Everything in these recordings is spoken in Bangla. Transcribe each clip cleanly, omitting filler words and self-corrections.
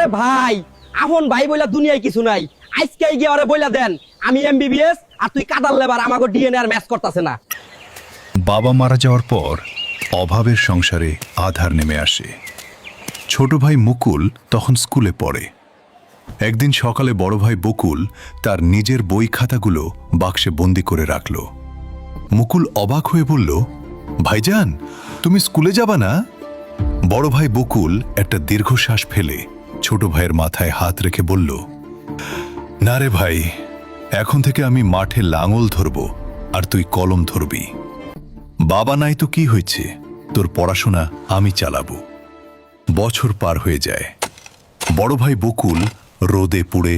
আরে ভাই, আপন ভাই বইলা দুনিয়ায় কিছু নাই। আজকে গিয়ে ওরে বইলা দেন আমি এমবিবিএস আর তুই কাদার লেবার, আমাকে ডিএনএ আর ম্যাচ করতেছে না। বাবা মারা যাওয়ার পর অভাবের সংসারে আধার নেমে আসে। ছোট ভাই মুকুল তখন স্কুলে পড়ে। একদিন সকালে বড় ভাই বকুল তার নিজের বই খাতাগুলো বাক্সে বন্দি করে রাখল। মুকুল অবাক হয়ে বলল, ভাইজান, তুমি স্কুলে যাবা না? বড় ভাই বকুল একটা দীর্ঘশ্বাস ফেলে ছোট ভাইয়ের মাথায় হাত রেখে বলল, না রে ভাই, এখন থেকে আমি মাঠে লাঙল ধরব আর তুই কলম ধরবি। বাবা নাই তো কি হয়েছে, তোর পড়াশোনা আমি চালাবো। বছর পার হয়ে যায়। বড় ভাই বকুল রোদে পুড়ে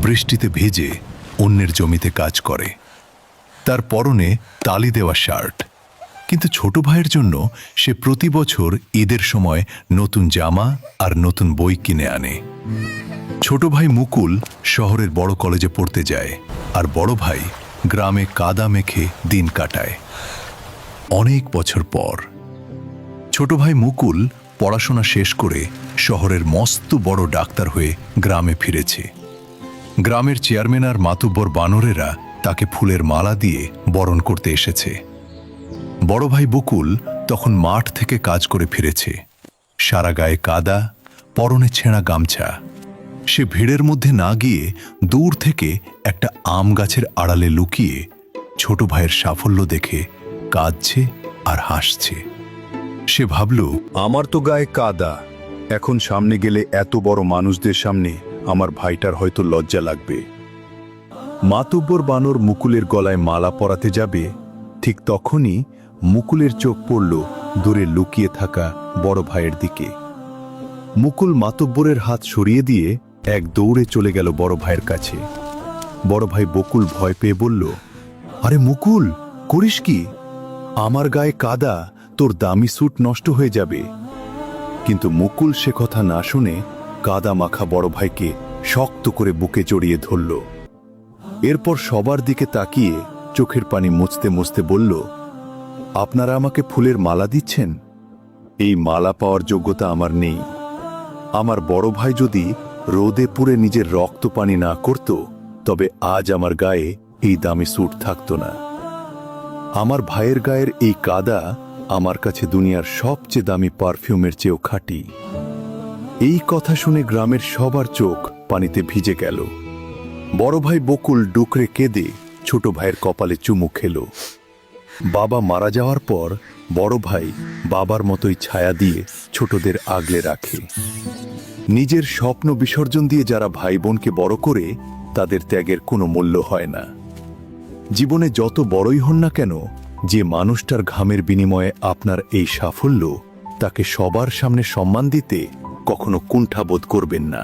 বৃষ্টিতে ভেজে অন্যের জমিতে কাজ করে। তার পরনে তালি দেওয়া শার্ট, কিন্তু ছোট ভাইয়ের জন্য সে প্রতি বছর ঈদের সময় নতুন জামা আর নতুন বই কিনে আনে। ছোট ভাই মুকুল শহরের বড় কলেজে পড়তে যায়, আর বড় ভাই গ্রামে কাদা মেখে দিন কাটায়। অনেক বছর পর ছোট ভাই মুকুল পড়াশোনা শেষ করে শহরের মস্ত বড় ডাক্তার হয়ে গ্রামে ফিরেছে। গ্রামের চেয়ারম্যান আর মাতুব্বর বানরেরা তাকে ফুলের মালা দিয়ে বরণ করতে এসেছে। বড় ভাই বকুল তখন মাঠ থেকে কাজ করে ফিরেছে। সারা গায়ে কাদা, পরনে ছেঁড়া গামছা। সে ভিড়ের মধ্যে না গিয়ে দূর থেকে একটা আম গাছের আড়ালে লুকিয়ে ছোট ভাইয়ের সাফল্য দেখে কাঁদছে আর হাসছে। সে ভাবল, আমার তো গায়ে কাদা, এখন সামনে গেলে এত বড় মানুষদের সামনে আমার ভাইটার হয়তো লজ্জা লাগবে। মাতুব্বর বানর মুকুলের গলায় মালা পরাতে যাবে, ঠিক তখনই মুকুলের চোখ পড়ল দূরে লুকিয়ে থাকা বড় ভাইয়ের দিকে। মুকুল মাতুব্বরের হাত সরিয়ে দিয়ে এক দৌড়ে চলে গেল বড় ভাইয়ের কাছে। বড় ভাই বকুল ভয় পেয়ে বলল, আরে মুকুল, করিস কি? আমার গায়ে কাদা, তোর দামি স্যুট নষ্ট হয়ে যাবে। কিন্তু মুকুল সে কথা না শুনে কাদা মাখা বড় ভাইকে শক্ত করে বুকে জড়িয়ে ধরল। এরপর সবার দিকে তাকিয়ে চোখের পানি মুছতে মুছতে বলল, আপনারা আমাকে ফুলের মালা দিচ্ছেন? এই মালা পাওয়ার যোগ্যতা আমার নেই। আমার বড় ভাই যদি রোদে পুড়ে নিজের রক্ত পানি না করত, তবে আজ আমার গায়ে এই দামি স্যুট থাকত না। আমার ভাইয়ের গায়ের এই কাদা আমার কাছে দুনিয়ার সবচেয়ে দামি পারফিউমের চেয়েও খাঁটি। এই কথা শুনে গ্রামের সবার চোখ পানিতে ভিজে গেল। বড় ভাই বকুল ডুকরে কেঁদে ছোট ভাইয়ের কপালে চুমু খেল। বাবা মারা যাওয়ার পর বড় ভাই বাবার মতোই ছায়া দিয়ে ছোটদের আগলে রাখে। নিজের স্বপ্ন বিসর্জন দিয়ে যারা ভাই বোনকে বড় করে, তাদের ত্যাগের কোনো মূল্য হয় না। জীবনে যত বড়ই হন না কেন, যে মানুষটার ঘামের বিনিময়ে আপনার এই সাফল্য, তাকে সবার সামনে সম্মান দিতে কখনো কুণ্ঠাবোধ করবেন না।